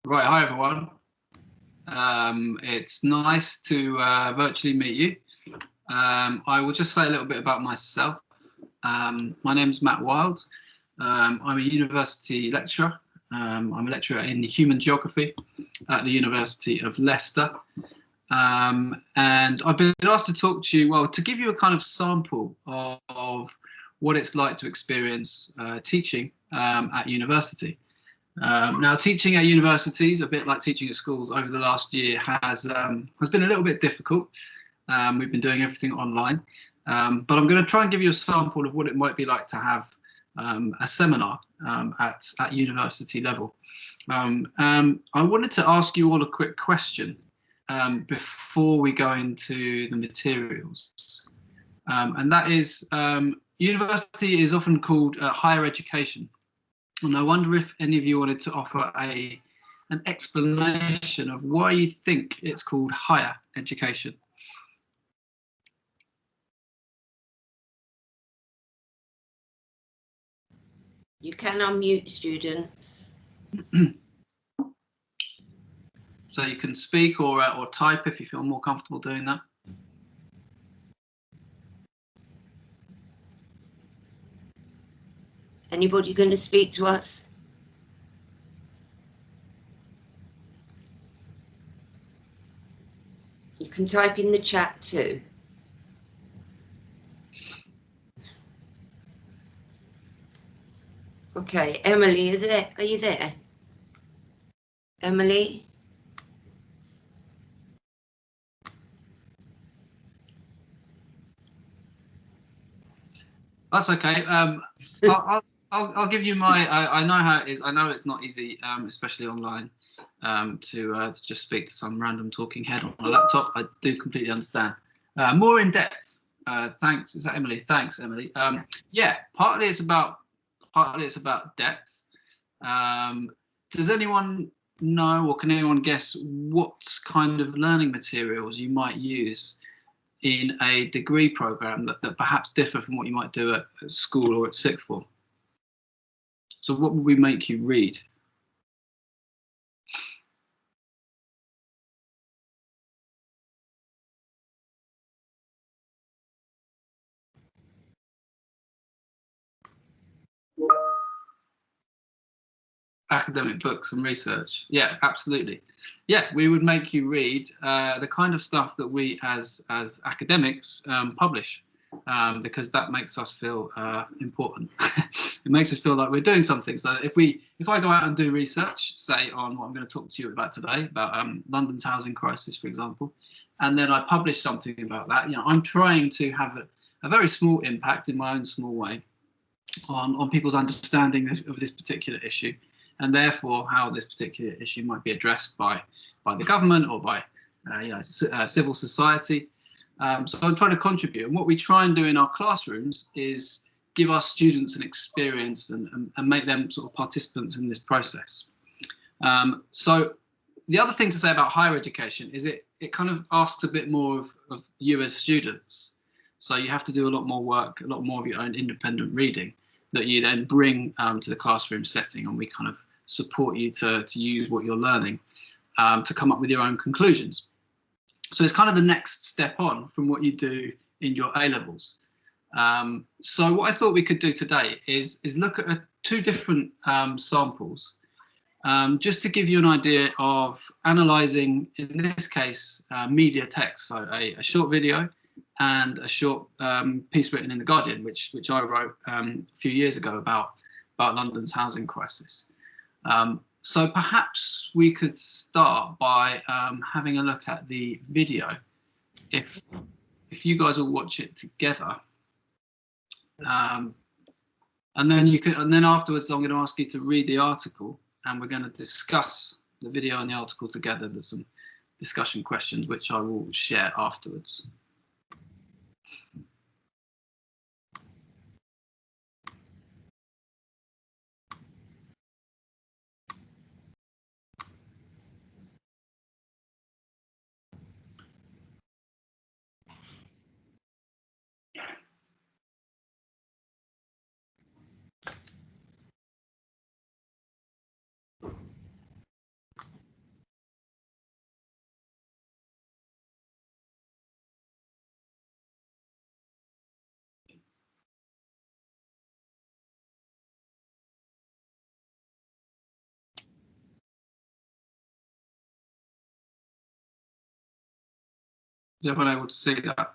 Right, hi everyone. It's nice to virtually meet you. I will just say a little bit about myself. My name's Matt Wild. I'm a university lecturer. I'm a lecturer in human geography at the University of Leicester. And I've been asked to talk to you, well, to give you a kind of sample of what it's like to experience teaching at university. Now, teaching at universities, a bit like teaching at schools over the last year, has been a little bit difficult. We've been doing everything online, but I'm going to try and give you a sample of what it might be like to have a seminar at university level. I wanted to ask you all a quick question before we go into the materials, and that is, university is often called higher education. And I wonder if any of you wanted to offer an explanation of why you think it's called higher education. You can unmute students. So you can speak or type if you feel more comfortable doing that. Anybody going to speak to us? You can type in the chat too. Okay, Emily, are you there? Emily? That's okay. I'll give you my. I know how it is. I know it's not easy, especially online, to just speak to some random talking head on a laptop. I do completely understand. More in depth. Thanks. Is that Emily? Thanks, Emily. Yeah. Partly it's about depth. Does anyone know, or can anyone guess what kind of learning materials you might use in a degree program that perhaps differ from what you might do at school or at sixth form? So what would we make you read? Academic books and research. Yeah, absolutely. Yeah, we would make you read the kind of stuff that we as academics publish, because that makes us feel important. It makes us feel like we're doing something. So if I go out and do research, say on what I'm going to talk to you about today, about London's housing crisis, for example, and then I publish something about that, you know, I'm trying to have a very small impact in my own small way on people's understanding of this particular issue, and therefore how this particular issue might be addressed by the government or by civil society. So I'm trying to contribute, and what we try and do in our classrooms is give our students an experience and make them sort of participants in this process. So the other thing to say about higher education is it kind of asks a bit more of you as students. So you have to do a lot more work, a lot more of your own independent reading that you then bring to the classroom setting, and we kind of support you to use what you're learning to come up with your own conclusions. So it's kind of the next step on from what you do in your A-levels. So what I thought we could do today is look at two different samples, just to give you an idea of analysing, in this case, media text, so a short video and a short piece written in The Guardian, which I wrote a few years ago about London's housing crisis. So perhaps we could start by having a look at the video. If you guys will watch it together, and then afterwards I'm going to ask you to read the article, and we're going to discuss the video and the article together. There's some discussion questions which I will share afterwards. Is everyone able to see that?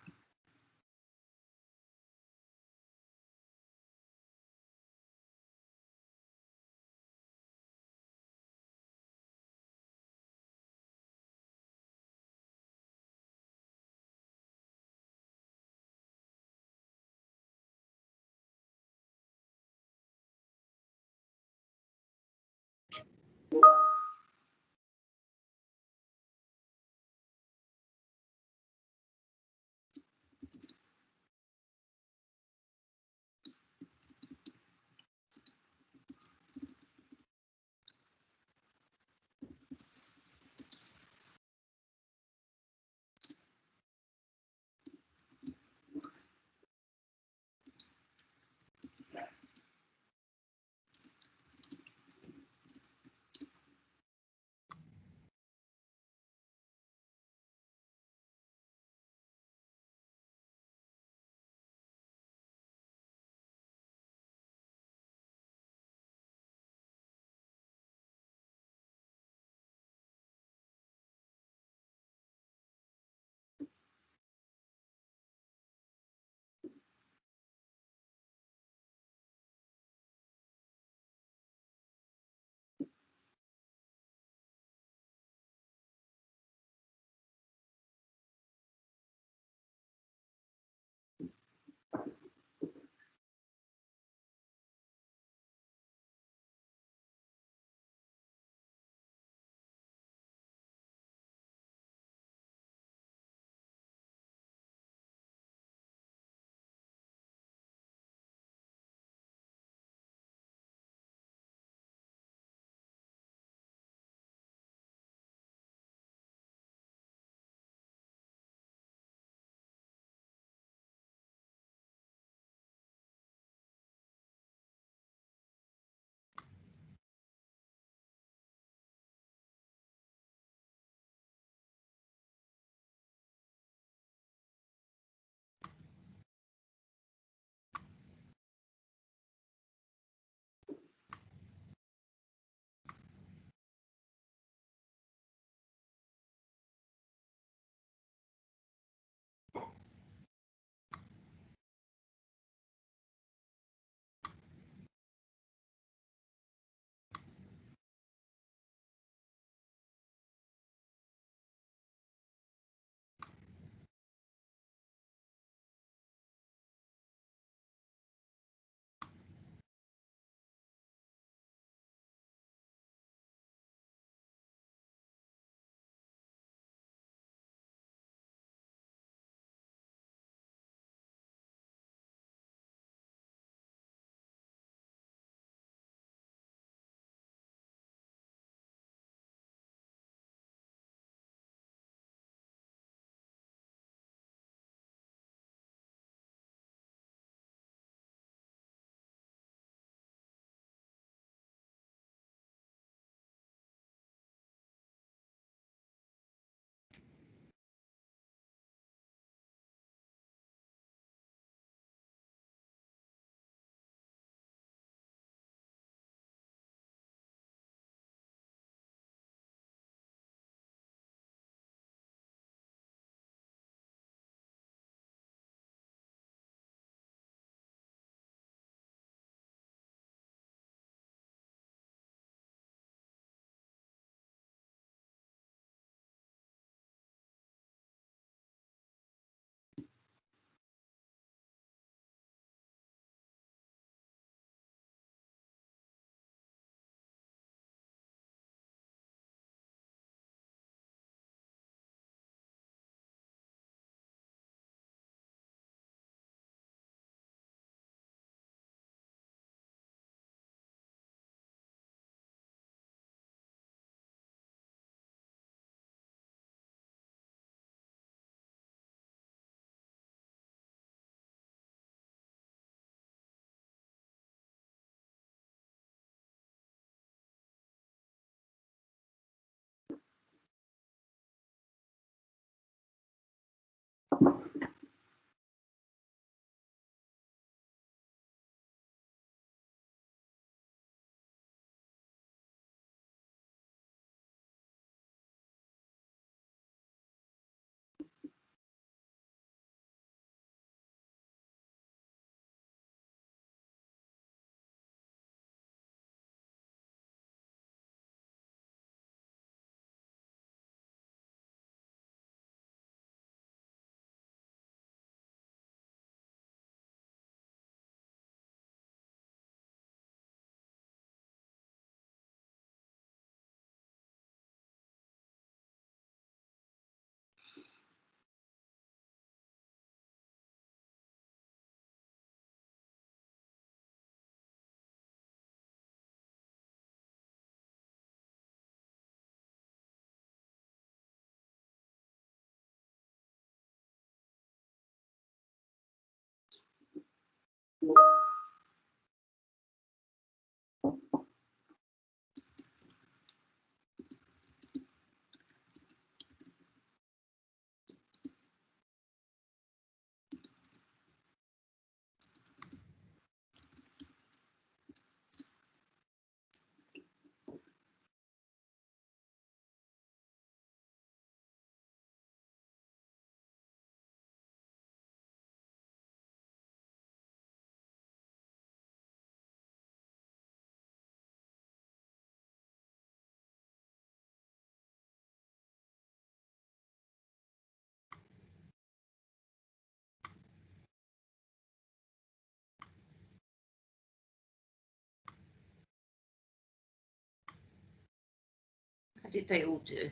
What did they all do?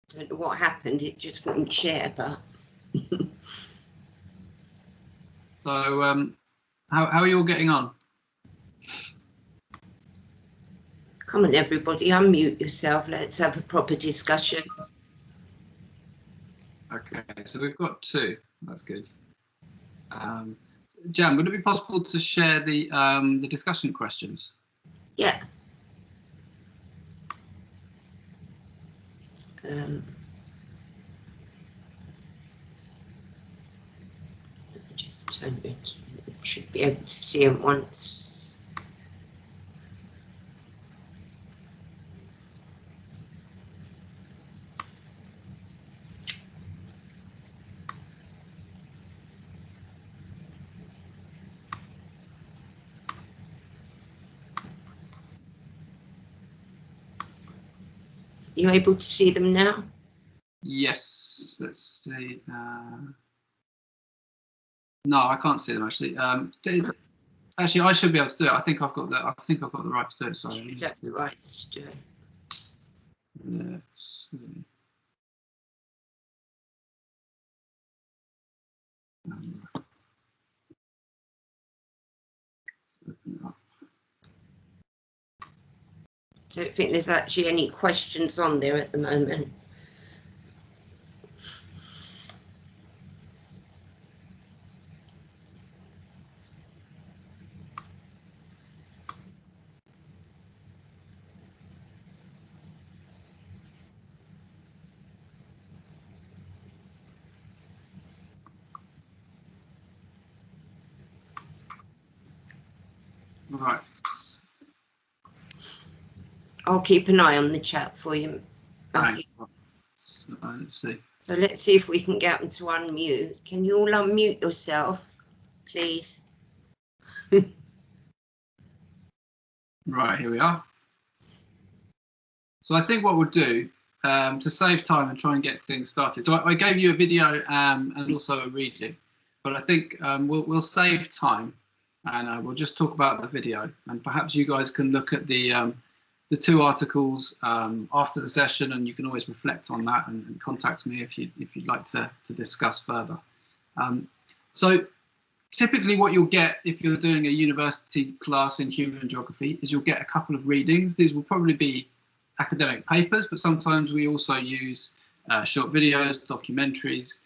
Don't know what happened. It just wouldn't share, but. So, how are you all getting on? Come on, everybody, unmute yourself. Let's have a proper discussion. Okay, so we've got 2. That's good. Jan, would it be possible to share the discussion questions? Yeah. Let me just turn it. Should be able to see it once. You able to see them now? Yes. Let's see. No, I can't see them actually. Actually, I should be able to do it. I think I've got the right to do it. Sorry. You have the rights to do it. Let's see. Don't think there's actually any questions on there at the moment. Right. I'll keep an eye on the chat for you, Matthew. Let's see. So let's see if we can get them to unmute. Can you all unmute yourself, please? Right, here we are. So I think what we'll do to save time and try and get things started. So I gave you a video and also a reading, but I think we'll save time and we'll just talk about the video, and perhaps you guys can look at the 2 articles after the session, and you can always reflect on that and contact me if you'd like to discuss further. So typically what you'll get if you're doing a university class in human geography is you'll get a couple of readings. These will probably be academic papers, but sometimes we also use short videos, documentaries,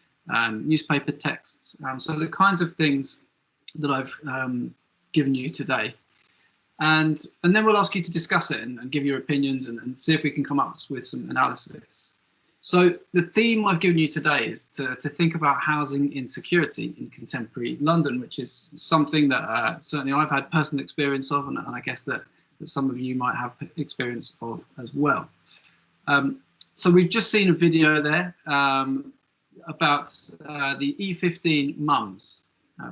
newspaper texts. So the kinds of things that I've given you today. And then we'll ask you to discuss it and give your opinions and see if we can come up with some analysis. So the theme I've given you today is to think about housing insecurity in contemporary London, which is something that certainly I've had personal experience of, and I guess that some of you might have experience of as well. So we've just seen a video there about the E15 mums,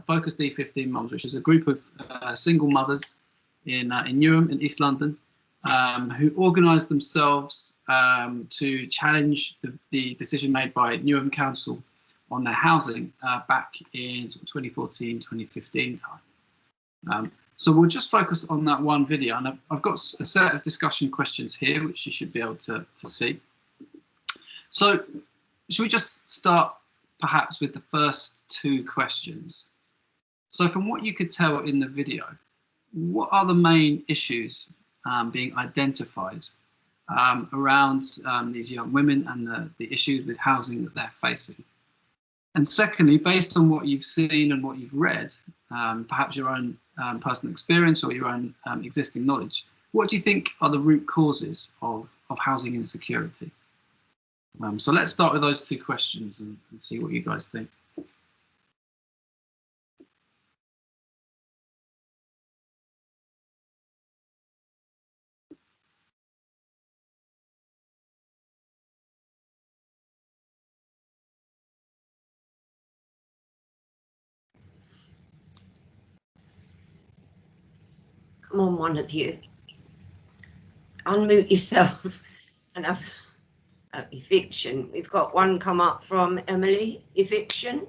focused E15 mums, which is a group of single mothers in Newham in East London, who organised themselves to challenge the decision made by Newham Council on their housing back in sort of 2014, 2015 time. So we'll just focus on that one video, and I've got a set of discussion questions here, which you should be able to see. So should we just start perhaps with the first 2 questions? So from what you could tell in the video, what are the main issues being identified around these young women and the issues with housing that they're facing? And secondly, based on what you've seen and what you've read, perhaps your own personal experience or your own existing knowledge, what do you think are the root causes of housing insecurity? So let's start with those 2 questions and see what you guys think. Come on, one of you. Unmute yourself and have eviction. We've got one come up from Emily. Eviction.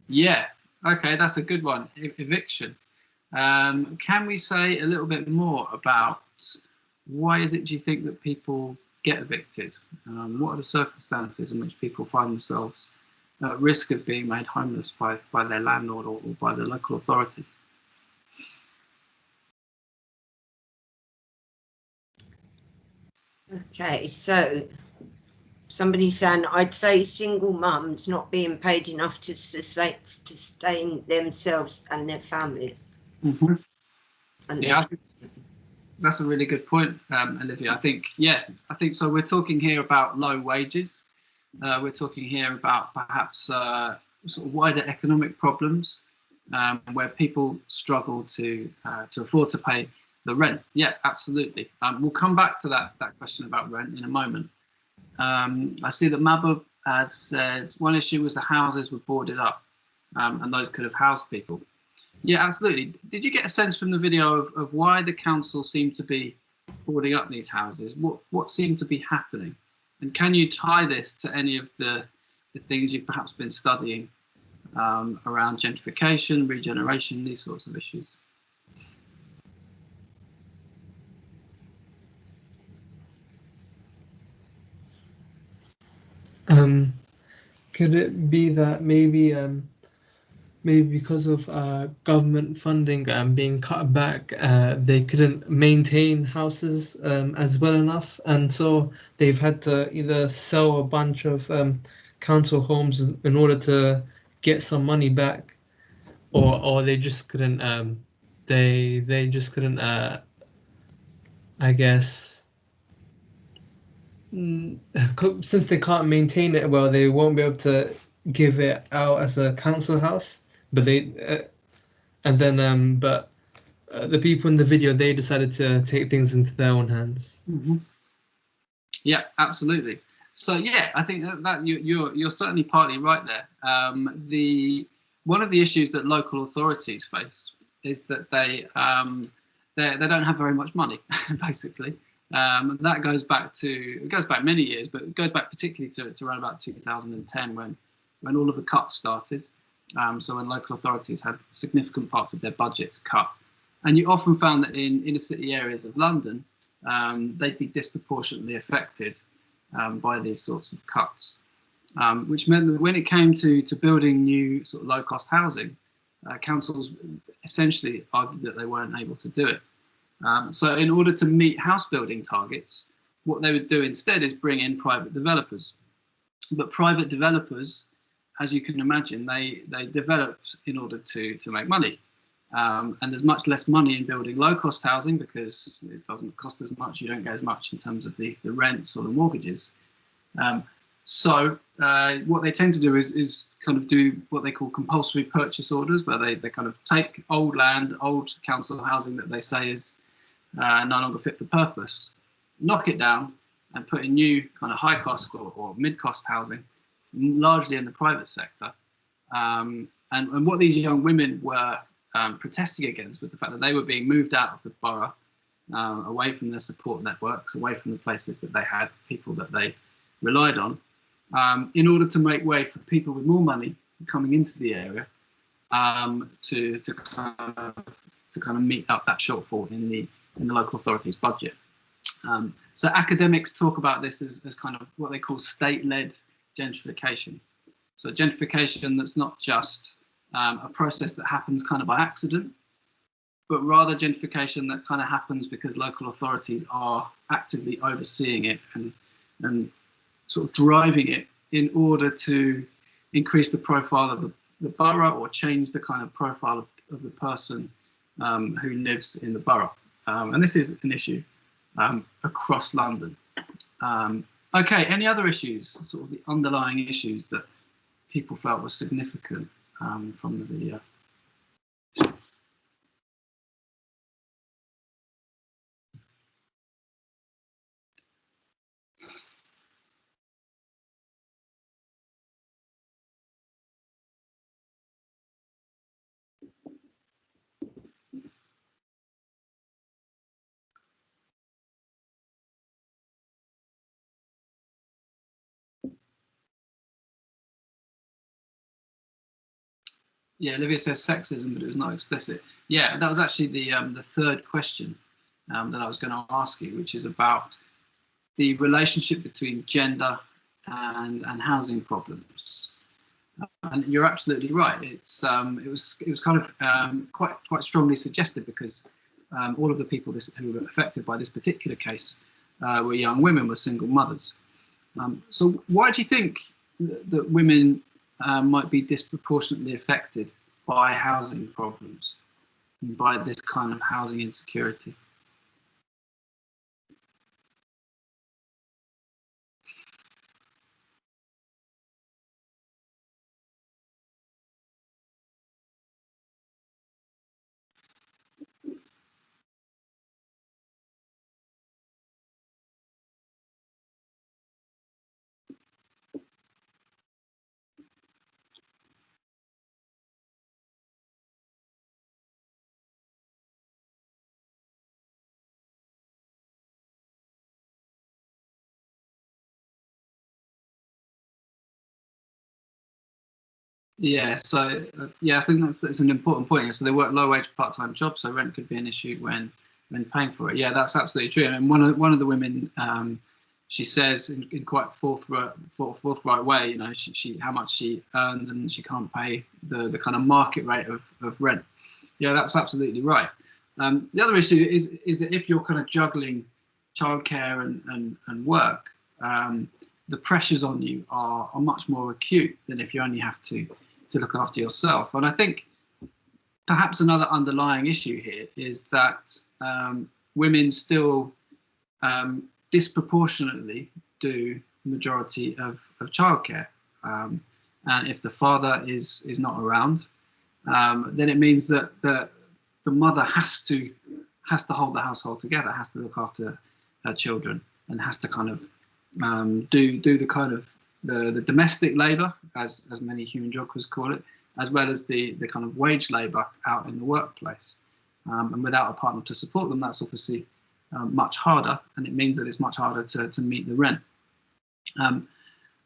Yeah, okay, that's a good one. Eviction. Can we say a little bit more about Why is it, do you think, that people get evicted? What are the circumstances in which people find themselves at risk of being made homeless by their landlord or by the local authority? Okay, so somebody's saying, I'd say single mums not being paid enough to sustain themselves and their families. Mm-hmm. And yeah, that's a really good point, Olivia. I think so. We're talking here about low wages. We're talking here about perhaps sort of wider economic problems where people struggle to afford to pay the rent. Yeah, absolutely. We'll come back to that question about rent in a moment. I see that Mabub has said one issue was the houses were boarded up, and those could have housed people. Yeah, absolutely. Did you get a sense from the video of why the council seemed to be boarding up these houses? What seemed to be happening? And can you tie this to any of the things you've perhaps been studying around gentrification, regeneration, these sorts of issues? Could it be that maybe because of government funding being cut back, they couldn't maintain houses as well enough, and so they've had to either sell a bunch of council homes in order to get some money back, or they just couldn't they just couldn't I guess since they can't maintain it well, they won't be able to give it out as a council house. But they and then the people in the video, they decided to take things into their own hands. Mm-hmm. Yeah, absolutely. So yeah, I think that you're certainly partly right there. One of the issues that local authorities face is that they don't have very much money, basically. That goes back many years, but it goes back particularly to around about 2010 when all of the cuts started. So when local authorities had significant parts of their budgets cut, and you often found that in inner city areas of London, they'd be disproportionately affected by these sorts of cuts, which meant that when it came to building new sort of low-cost housing, councils essentially argued that they weren't able to do it. So in order to meet house building targets, what they would do instead is bring in private developers. But private developers, as you can imagine, they develop in order to make money. And there's much less money in building low-cost housing because it doesn't cost as much. You don't get as much in terms of the rents or the mortgages. So what they tend to do is kind of do what they call compulsory purchase orders, where they kind of take old land, old council housing that they say is no longer fit for purpose, knock it down and put in new kind of high-cost or mid-cost housing, largely in the private sector. And what these young women were protesting against was the fact that they were being moved out of the borough, away from their support networks, away from the places that they had, people that they relied on, in order to make way for people with more money coming into the area to kind of meet up that shortfall in the local authority's budget. So academics talk about this as kind of what they call state-led gentrification. So gentrification that's not just a process that happens kind of by accident, but rather gentrification that kind of happens because local authorities are actively overseeing it and sort of driving it in order to increase the profile of the borough or change the kind of profile of the person who lives in the borough. And this is an issue across London. Okay, any other issues, sort of the underlying issues that people felt were significant from the video? Yeah, Olivia says sexism, but it was not explicit. Yeah, that was actually the third question that I was going to ask you, which is about the relationship between gender and housing problems. And you're absolutely right. It was kind of quite strongly suggested, because all of the people who were affected by this particular case were young women, were single mothers. So why do you think that women might be disproportionately affected by housing problems, by this kind of housing insecurity? Yeah, so yeah, I think that's an important point. So they work low-wage part-time jobs, so rent could be an issue when paying for it. Yeah, that's absolutely true. And one of the women, she says in quite forthright way, you know, she how much she earns, and she can't pay the kind of market rate of rent. Yeah, that's absolutely right. The other issue is that if you're kind of juggling childcare and work, the pressures on you are much more acute than if you only have to look after yourself. And I think perhaps another underlying issue here is that women still disproportionately do the majority of childcare. And if the father is not around, then it means that the mother has to hold the household together, has to look after her children, and has to kind of do the kind of the domestic labour, as many human geographers call it, as well as the kind of wage labour out in the workplace. And without a partner to support them, that's obviously much harder, and it means that it's much harder to meet the rent.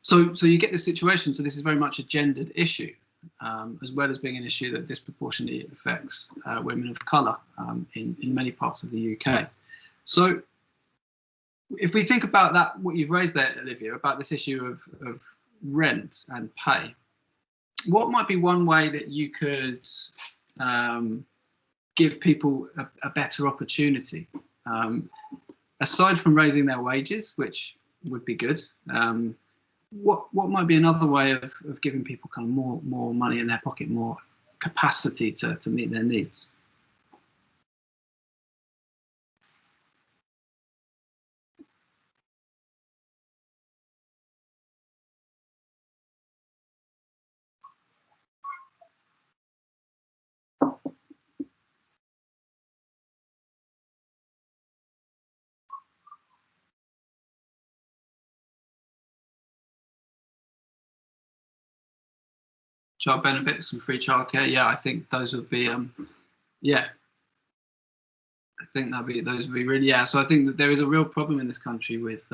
So you get this situation. So this is very much a gendered issue, as well as being an issue that disproportionately affects women of colour in many parts of the UK. So if we think about that, what you've raised there, Olivia, about this issue of rent and pay, what might be one way that you could give people a better opportunity, aside from raising their wages, which would be good? What might be another way of giving people kind of more money in their pocket, more capacity to meet their needs? Child benefits and free childcare. Yeah, I think those would be yeah, I think those would be really, yeah. So I think that there is a real problem in this country with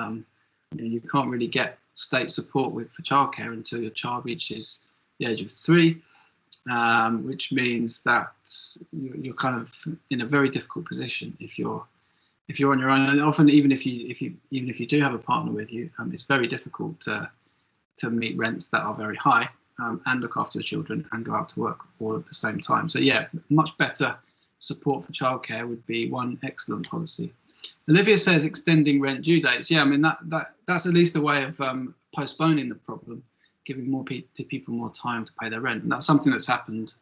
you can't really get state support for childcare until your child reaches the age of 3, which means that you're kind of in a very difficult position if you're on your own. And often, even if you do have a partner with you, it's very difficult to meet rents that are very high, and look after your children and go out to work all at the same time. So yeah, much better support for childcare would be one excellent policy. Olivia says extending rent due dates. Yeah, I mean that's at least a way of postponing the problem, giving people more time to pay their rent. And that's something that's happened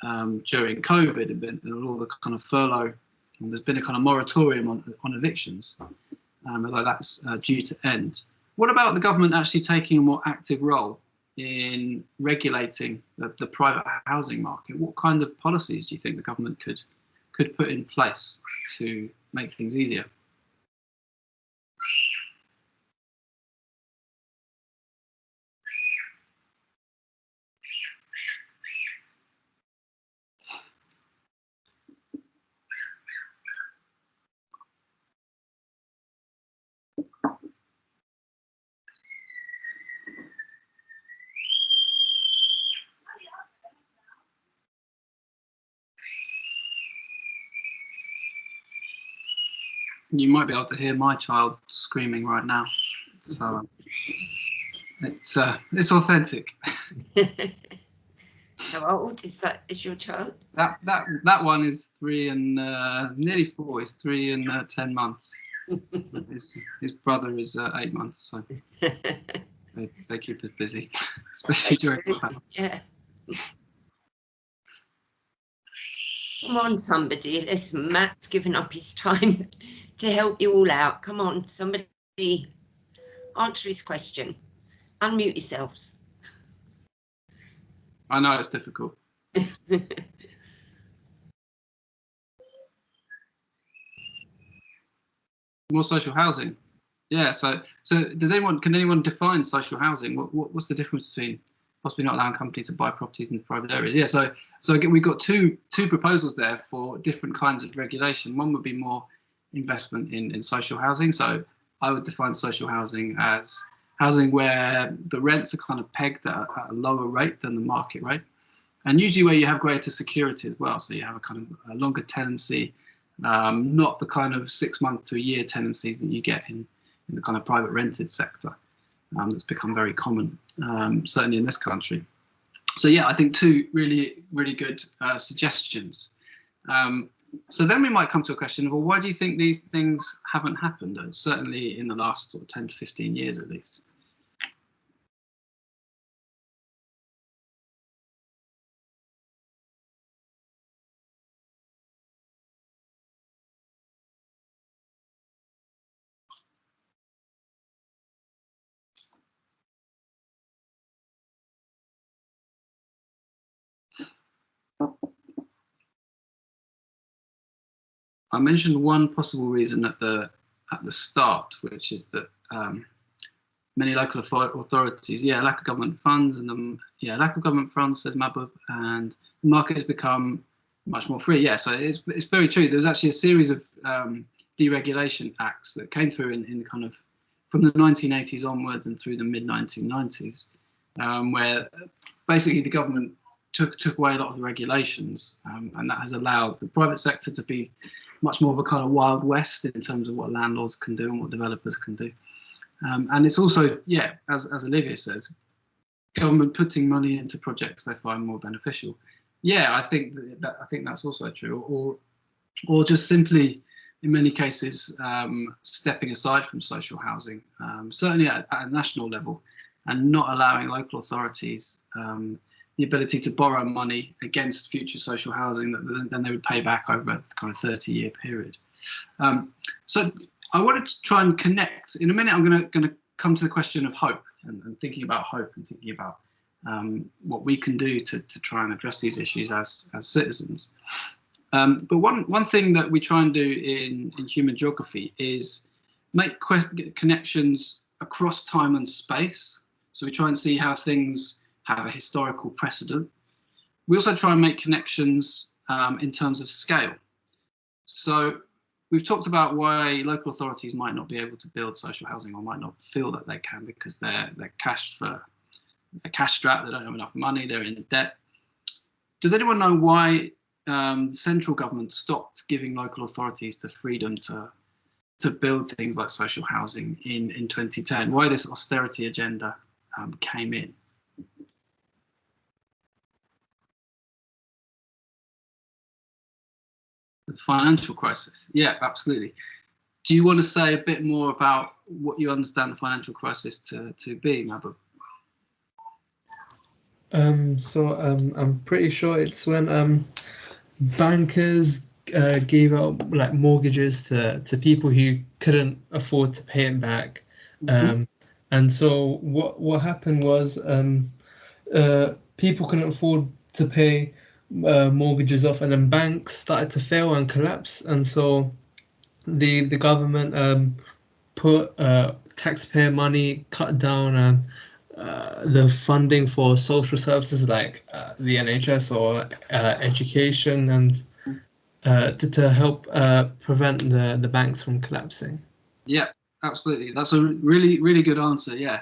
during COVID, and all the kind of furlough. And there's been a kind of moratorium on evictions, although that's due to end. What about the government actually taking a more active role in regulating the private housing market? What kind of policies do you think the government could put in place to make things easier? You might be able to hear my child screaming right now. So it's authentic. How old is that? Is your child? That one is 3 and nearly 4. Is 3 and 10 months. His brother is 8 months. So they keep us busy, especially during lockdown. Yeah. Come on, somebody. Listen, Matt's given up his time to help you all out. Come on, somebody, answer his question. Unmute yourselves. I know it's difficult. More social housing. Yeah. So can anyone define social housing? What's the difference between possibly not allowing companies to buy properties in the private areas? Yeah. So again, we've got two proposals there for different kinds of regulation. One would be more investment in social housing. So I would define social housing as housing where the rents are kind of pegged at a lower rate than the market rate, and usually where you have greater security as well. So you have a kind of a longer tenancy, not the kind of 6 month to a year tenancies that you get in the kind of private rented sector. That's become very common, certainly in this country. So yeah, I think two really good suggestions. So then we might come to a question of, well, why do you think these things haven't happened? Certainly in the last sort of 10 to 15 years at least. I mentioned one possible reason at the start, which is that many local authorities, lack of government funds, and lack of government funds, says Mabub, and the market has become much more free. Yeah, so it's very true. There's actually a series of deregulation acts that came through in kind of from the 1980s onwards and through the mid 1990s, where basically the government took away a lot of the regulations, and that has allowed the private sector to be much more of a kind of wild west in terms of what landlords can do and what developers can do. And it's also, as Olivia says, government putting money into projects they find more beneficial. Yeah, I think that's also true, or just simply, in many cases, stepping aside from social housing, certainly at a national level, and not allowing local authorities the ability to borrow money against future social housing that then they would pay back over a kind of 30-year period. So I wanted to try and connect. In a minute, I'm going to come to the question of hope and thinking about hope and thinking about what we can do to try and address these issues as citizens. But one thing that we try and do in human geography is make connections across time and space. So we try and see how things have a historical precedent. We also try and make connections in terms of scale. So we've talked about why local authorities might not be able to build social housing or might not feel that they can because they're cash strapped, they don't have enough money, they're in debt. Does anyone know why the central government stopped giving local authorities the freedom to build things like social housing in 2010? Why this austerity agenda came in? The financial crisis. Yeah, absolutely. Do you want to say a bit more about what you understand the financial crisis to be, Mabub? I'm pretty sure it's when bankers gave out like mortgages to people who couldn't afford to pay it back. And so what happened was people couldn't afford to pay mortgages off, and then banks started to fail and collapse, and so the government put taxpayer money, cut down the funding for social services like the NHS or education, and to help prevent the banks from collapsing. Yeah, absolutely. That's a really good answer. Yeah.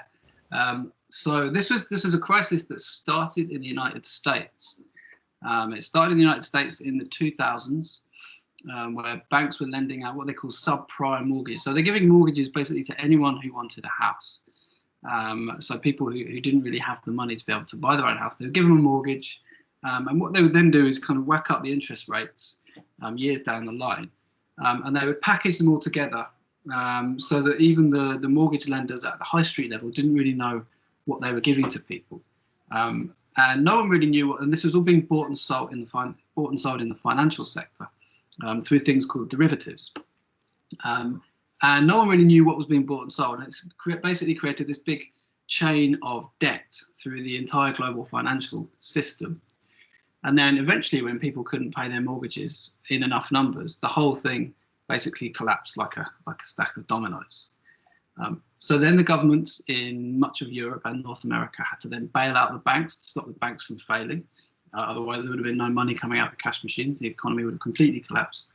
So this was a crisis that started in the United States. It started in the United States in the 2000s, where banks were lending out what they call subprime mortgages. So they're giving mortgages basically to anyone who wanted a house. So people who didn't really have the money to be able to buy their own house, they would give them a mortgage. And what they would then do is kind of whack up the interest rates years down the line. And they would package them all together so that even the mortgage lenders at the high street level didn't really know what they were giving to people. And no one really knew what, and this was all being bought and sold in the financial sector through things called derivatives. And no one really knew what was being bought and sold. And it's basically created this big chain of debt through the entire global financial system. And then eventually, when people couldn't pay their mortgages in enough numbers, the whole thing basically collapsed like a stack of dominoes. So then the governments in much of Europe and North America had to then bail out the banks to stop the banks from failing. Otherwise, there would have been no money coming out of cash machines. The economy would have completely collapsed.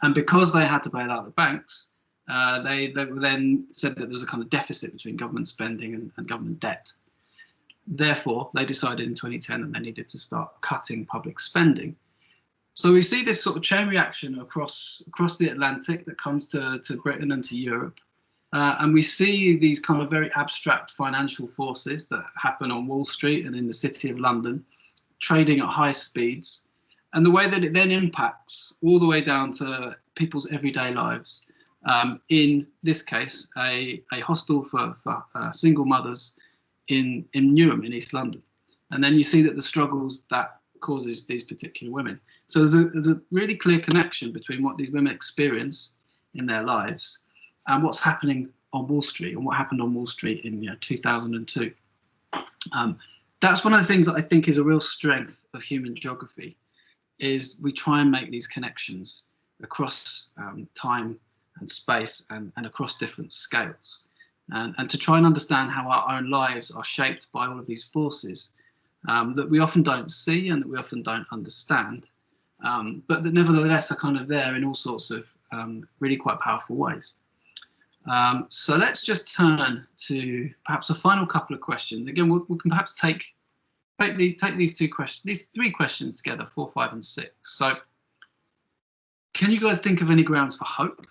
And because they had to bail out the banks, they then said that there was a kind of deficit between government spending and government debt. Therefore, they decided in 2010 that they needed to start cutting public spending. So we see this sort of chain reaction across the Atlantic that comes to Britain and to Europe. And we see these kind of very abstract financial forces that happen on Wall Street and in the City of London, trading at high speeds. And the way that it then impacts all the way down to people's everyday lives. In this case, a hostel for single mothers in Newham in East London. And then you see that the struggles that causes these particular women. So there's a really clear connection between what these women experience in their lives and what's happening on Wall Street and what happened on Wall Street in 2002. That's one of the things that I think is a real strength of human geography, is we try and make these connections across time and space and across different scales. And to try and understand how our own lives are shaped by all of these forces that we often don't see and that we often don't understand, but that nevertheless are kind of there in all sorts of really quite powerful ways. So let's just turn to perhaps a final couple of questions. Again, we can perhaps take these three questions together, 4, 5, and 6. So can you guys think of any grounds for hope?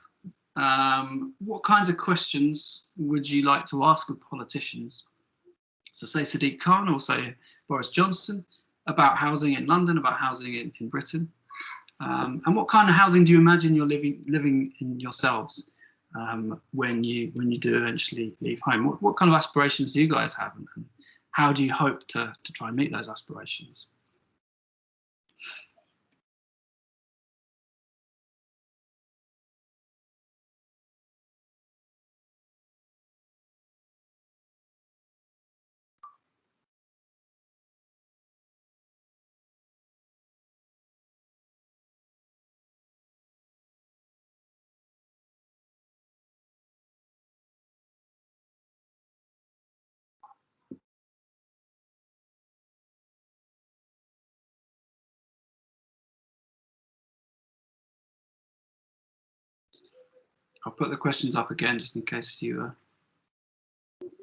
What kinds of questions would you like to ask of politicians? So say Sadiq Khan or say Boris Johnson about housing in London, about housing in Britain. And what kind of housing do you imagine you're living in yourselves when you do eventually leave home? What kind of aspirations do you guys have, and how do you hope to try and meet those aspirations? I'll put the questions up again just in case you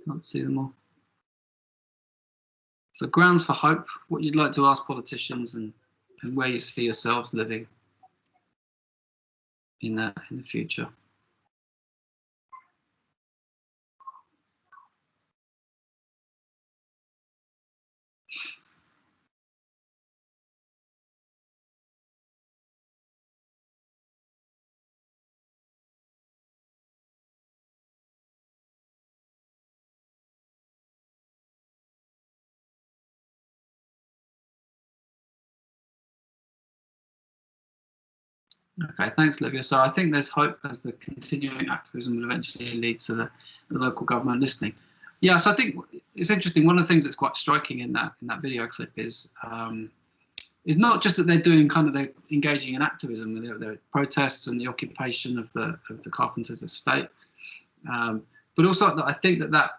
can't see them all. So grounds for hope, what you'd like to ask politicians, and where you see yourselves living in the future. Okay, thanks, Livia. So I think there's hope as the continuing activism will eventually lead to the local government listening. Yeah, so I think it's interesting. One of the things that's quite striking in that video clip is not just that they're engaging in activism, their protests and the occupation of the carpenters' estate, but also that I think that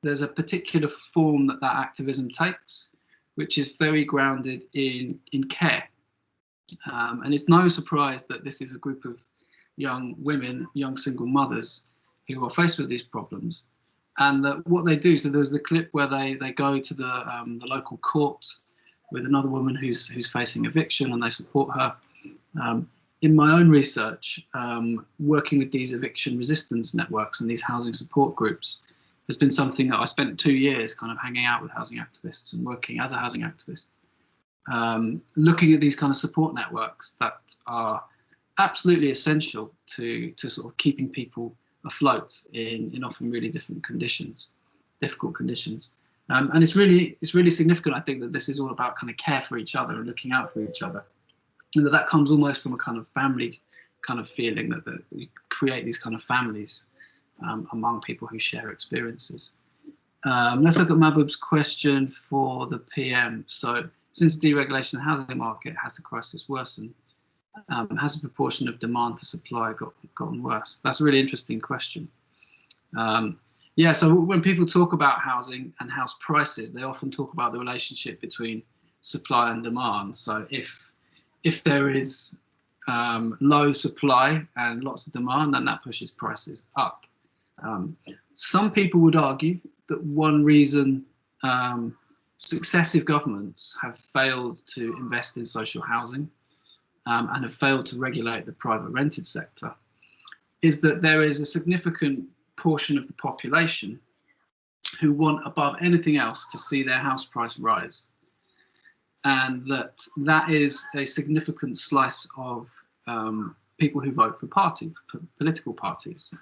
there's a particular form that activism takes, which is very grounded in care. And it's no surprise that this is a group of young women, young single mothers, who are faced with these problems. And what they do, so there's the clip where they go to the local court with another woman who's facing eviction, and they support her. in my own research, working with these eviction resistance networks and these housing support groups has been something that I spent 2 years kind of hanging out with housing activists and working as a housing activist, looking at these kind of support networks that are absolutely essential to sort of keeping people afloat in often really difficult conditions. And it's really significant, I think, that this is all about kind of care for each other and looking out for each other. And that comes almost from a kind of family kind of feeling that we create these kind of families among people who share experiences. Let's look at Mahbub's question for the PM. So, since deregulation of the housing market, has the crisis worsened? Has the proportion of demand to supply gotten worse? That's a really interesting question. Yeah, so when people talk about housing and house prices, they often talk about the relationship between supply and demand. So if there is low supply and lots of demand, then that pushes prices up. Some people would argue that one reason successive governments have failed to invest in social housing and have failed to regulate the private rented sector is that there is a significant portion of the population who want above anything else to see their house price rise, and that is a significant slice of people who vote for political parties.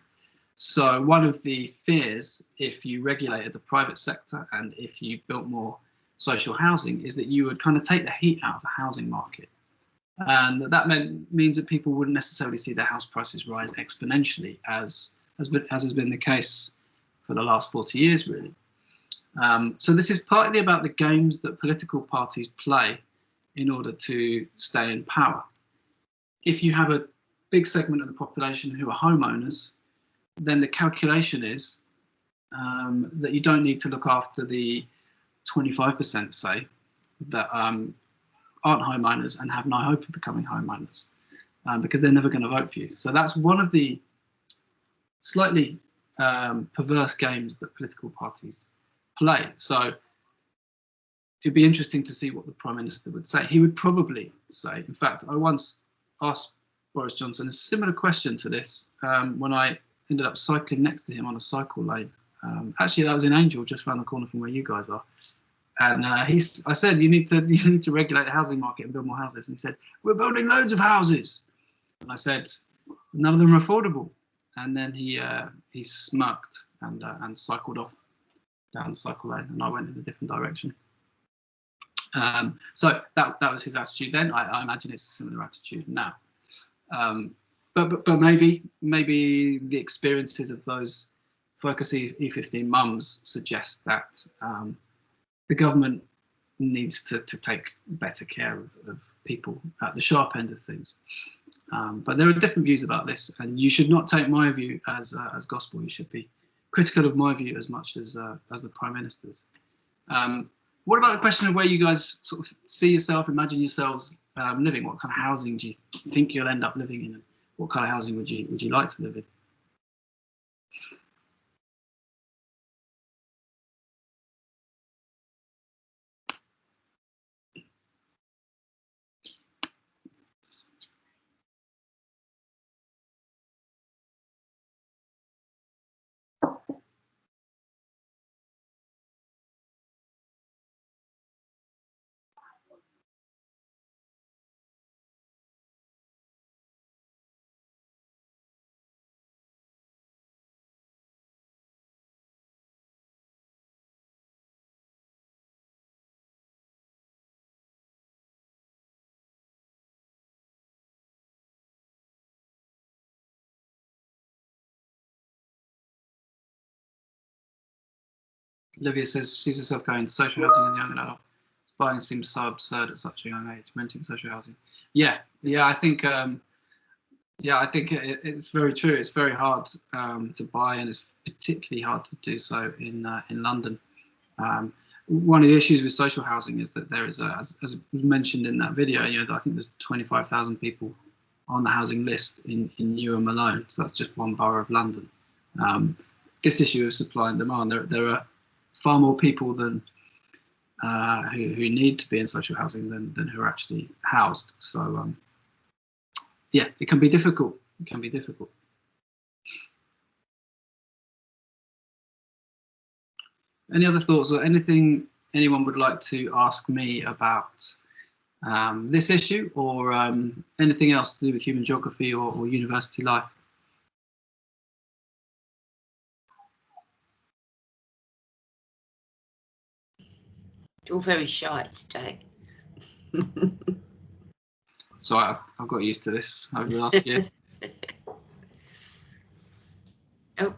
So one of the fears, if you regulated the private sector and if you built more social housing, is that you would kind of take the heat out of the housing market, and that means that people wouldn't necessarily see their house prices rise exponentially, as has been the case for the last 40 years, really. So this is partly about the games that political parties play in order to stay in power. If you have a big segment of the population who are homeowners, then the calculation is that you don't need to look after the 25%, say, that aren't homeowners and have no hope of becoming homeowners, because they're never going to vote for you. So that's one of the slightly perverse games that political parties play. So it'd be interesting to see what the Prime Minister would say. He would probably say, in fact, I once asked Boris Johnson a similar question to this when I ended up cycling next to him on a cycle lane. Actually, that was in Angel, just around the corner from where you guys are. And I said, you need to regulate the housing market and build more houses. And he said, we're building loads of houses. And I said, none of them are affordable. And then he smirked and cycled off down the cycle lane, and I went in a different direction. So that was his attitude then. I imagine it's a similar attitude now. But maybe the experiences of those Focus E15 mums suggest that the government needs to take better care of people at the sharp end of things. But there are different views about this, and you should not take my view as gospel. You should be critical of my view as much as the Prime Minister's. What about the question of where you guys sort of see yourself, imagine yourselves living? What kind of housing do you think you'll end up living in? And what kind of housing would you like to live in? Olivia says sees herself going to social housing and young adult. Buying seems so absurd at such a young age. Renting social housing. Yeah, I think it's very true. It's very hard to buy, and it's particularly hard to do so in London. One of the issues with social housing is that there is, as was mentioned in that video, I think there's 25,000 people on the housing list in Newham alone. So that's just one borough of London. This issue of supply and demand, there are far more people than who need to be in social housing than who are actually housed. So yeah, it can be difficult. It can be difficult. Any other thoughts or anything anyone would like to ask me about this issue, or anything else to do with human geography or university life? You're very shy today. So I've got used to this over the last year. Oh.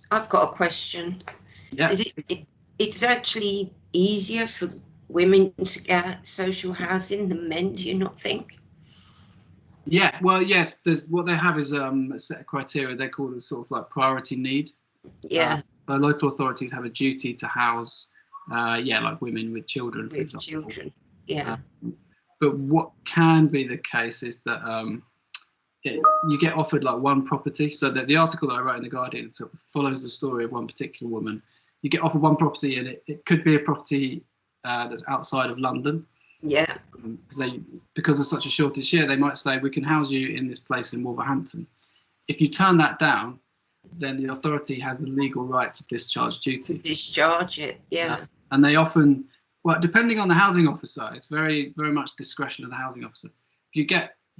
I've got a question. Yeah. It's actually easier for women to get social housing than men, do you not think? Yeah, well, yes, there's what they have is a set of criteria they call it sort of like priority need. Yeah. The local authorities have a duty to house, like women with children, for With example. children, yeah. But what can be the case is that you get offered like one property. So that the article that I wrote in The Guardian sort of follows the story of one particular woman. You get offered one property, and it could be a property that's outside of London. Yeah. Because there's such a shortage here, they might say, we can house you in this place in Wolverhampton. If you turn that down, then the authority has the legal right to discharge duty. To discharge it, yeah. And they often, well, depending on the housing officer, it's very, very much discretion of the housing officer. If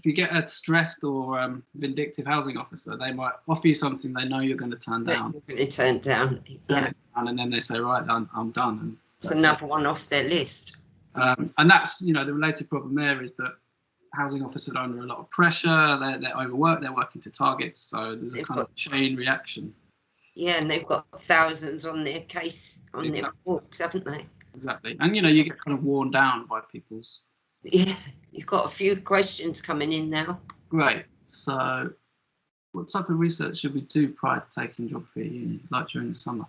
you get a stressed or vindictive housing officer, they might offer you something they know you're going to turn down. You're going to turn down, yeah. And then they say, right, I'm done. And it's another one off their list. And that's, the related problem there is that housing officers are under a lot of pressure. They're overworked. They're working to targets. So there's a kind of chain reaction. Yeah, and they've got thousands on their case, on their books, haven't they? Exactly. And, you get kind of worn down by people's. Yeah, you've got a few questions coming in now. Great. So what type of research should we do prior to taking geography at uni, like during the summer?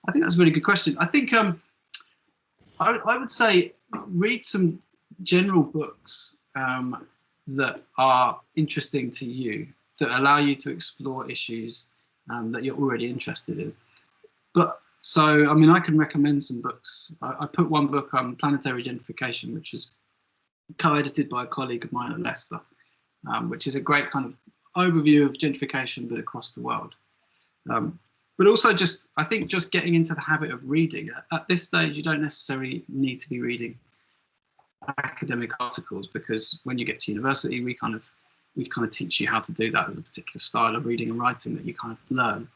I think that's a really good question. I think I would say read some general books that are interesting to you, that allow you to explore issues that you're already interested in. But so, I can recommend some books. I put one book on Planetary Gentrification, which is co-edited by a colleague of mine at Leicester, which is a great kind of overview of gentrification, but across the world. But also I think just getting into the habit of reading. At this stage, you don't necessarily need to be reading academic articles, because when you get to university, we kind of teach you how to do that as a particular style of reading and writing that you kind of learn.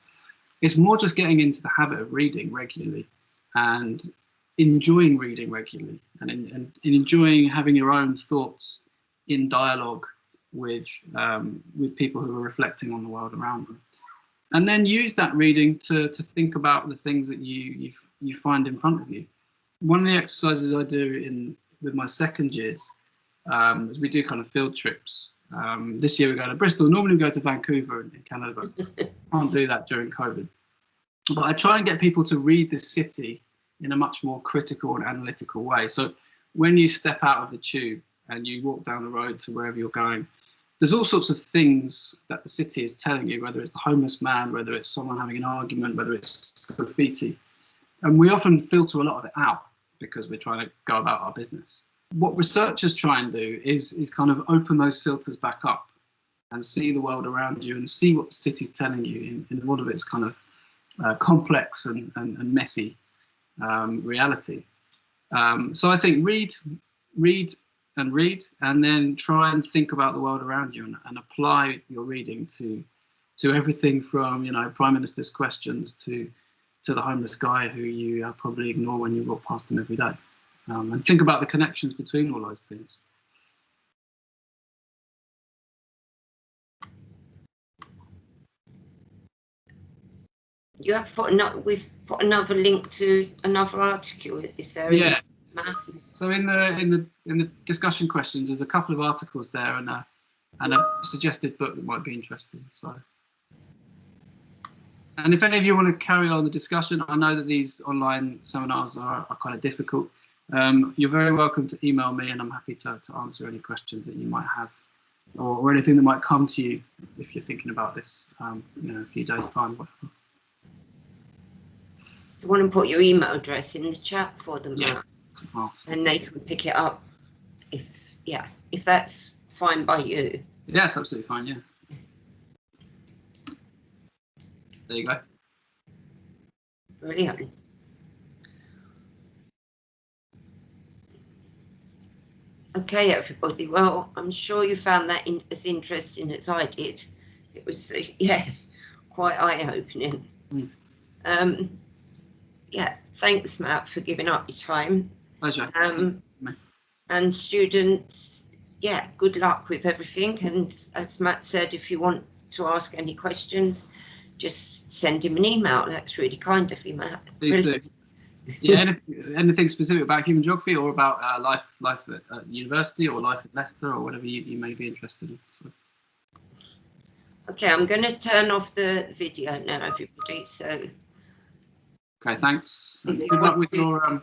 It's more just getting into the habit of reading regularly and enjoying reading regularly and enjoying having your own thoughts in dialogue with people who are reflecting on the world around them. And then use that reading to think about the things that you find in front of you. One of the exercises I do with my second years is we do kind of field trips. This year we go to Bristol. Normally we go to Vancouver in Canada, but can't do that during COVID. But I try and get people to read the city in a much more critical and analytical way. So when you step out of the tube and you walk down the road to wherever you're going, there's all sorts of things that the city is telling you, whether it's the homeless man, whether it's someone having an argument, whether it's graffiti. And we often filter a lot of it out because we're trying to go about our business. What researchers try and do is kind of open those filters back up and see the world around you and see what the city's telling you in all of its kind of complex and messy reality. So I think read, and then try and think about the world around you and apply your reading to everything from Prime Minister's questions to the homeless guy who you probably ignore when you walk past him every day, and think about the connections between all those things. You have we've put another link to another article. Is there? Yeah. So in the discussion questions, there's a couple of articles there and a suggested book that might be interesting. So, and if any of you want to carry on the discussion, I know that these online seminars are kind of difficult. You're very welcome to email me, and I'm happy to answer any questions that you might have or anything that might come to you if you're thinking about this, a few days' time. Whatever. If you want to put your email address in the chat for them, Yeah. and they can pick it up if that's fine by you. Yeah, it's absolutely fine. Yeah. There you go. Brilliant. Okay, everybody. Well, I'm sure you found that as interesting as I did. It was, quite eye-opening. Thanks, Matt, for giving up your time. Pleasure. And students, good luck with everything. And as Matt said, if you want to ask any questions, just send him an email. That's really kind of you, Matt. Please do. Yeah, anything specific about human geography or about life at university or life at Leicester or whatever you may be interested in. So. Okay, I'm going to turn off the video now, everybody. So. Okay, thanks. Good luck with your